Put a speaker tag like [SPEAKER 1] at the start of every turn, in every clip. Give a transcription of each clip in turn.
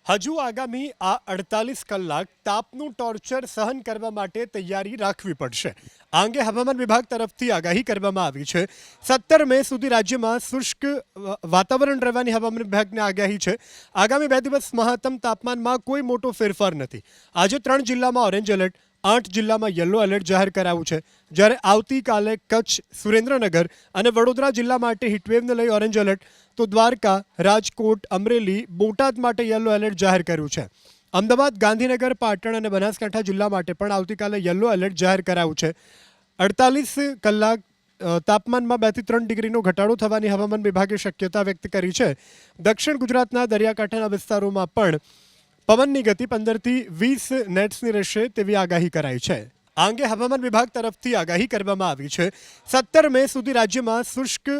[SPEAKER 1] હજુ આગામી આ 48 કલાક તાપનું ટોર્ચર સહન કરવા માટે તૈયારી રાખવી પડશે. આ અંગે હવામાન વિભાગ તરફથી આગાહી કરવામાં આવી છે. 17 મે સુધી રાજ્યમાં શુષ્ક વાતાવરણ રહેવાની હવામાન વિભાગની આગાહી છે. આગામી 2 દિવસ મહત્તમ તાપમાનમાં કોઈ મોટો ફેરફાર નથી. આજે 3 જિલ્લામાં ઓરેન્જ એલર્ટ, 8 જિલ્લામાં યલો એલર્ટ જાહેર કરાયું છે. જ્યારે આવતીકાલે કચ્છ, સુરેન્દ્રનગર અને વડોદરા જિલ્લા માટે હીટવેવને લઈ ઓરેન્જ એલર્ટ, તો દ્વારકા, રાજકોટ, અમરેલી, બોટાદ માટે યલો એલર્ટ જાહેર કર્યું છે. અમદાવાદ, ગાંધીનગર, પાટણ અને બનાસકાંઠા જિલ્લા માટે પણ આવતીકાલે યલો એલર્ટ જાહેર કરાયું છે. 48 કલાક તાપમાનમાં 2 થી 3 ડિગ્રીનો ઘટાડો થવાની હવામાન વિભાગે શક્યતા વ્યક્ત કરી છે. દક્ષિણ ગુજરાતના દરિયાકાંઠાના વિસ્તારોમાં પણ પવનની ગતિ 15 થી 20 નેટ્સની રહેશે તેવી આગાહી કરાઈ છે. આ અંગે હવામાન વિભાગ તરફથી આગાહી કરવામાં આવી છે. 17 મે સુધી રાજ્યમાં શુષ્ક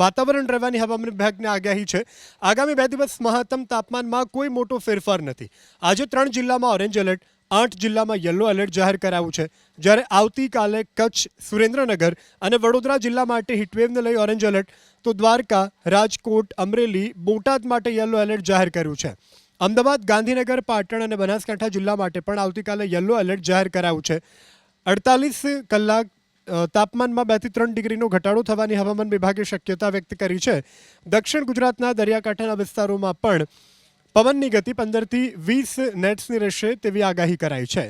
[SPEAKER 1] વાતાવરણ રહેવાની હવામાન વિભાગની આગાહી છે. આગામી 2 દિવસ મહત્તમ તાપમાનમાં કોઈ મોટો ફેરફાર નથી. આજે 3 જિલ્લામાં ઓરેન્જ એલર્ટ, 8 જિલ્લામાં યલો એલર્ટ જાહેર કરાયું છે. જ્યારે આવતીકાલે કચ્છ, સુરેન્દ્રનગર અને વડોદરા જિલ્લા માટે હીટવેવને લઈ ઓરેન્જ એલર્ટ, તો દ્વારકા, રાજકોટ, અમરેલી, બોટાદ માટે યલો એલર્ટ જાહેર કર્યું છે. અમદાવાદ, ગાંધીનગર, પાટણ અને બનાસકાંઠા જિલ્લા માટે પણ આવતીકાલે યલો એલર્ટ જાહેર કરાયું છે. 48 કલાક તાપમાનમાં 2 થી 3 ડિગ્રીનો ઘટાડો થવાની હવામાન વિભાગે શક્યતા વ્યક્ત કરી છે. દક્ષિણ ગુજરાતના દરિયાકાંઠાના વિસ્તારોમાં પણ પવનની ગતિ 15 થી 20 નેટ્સની રહેશે તેવી આગાહી કરાઈ છે.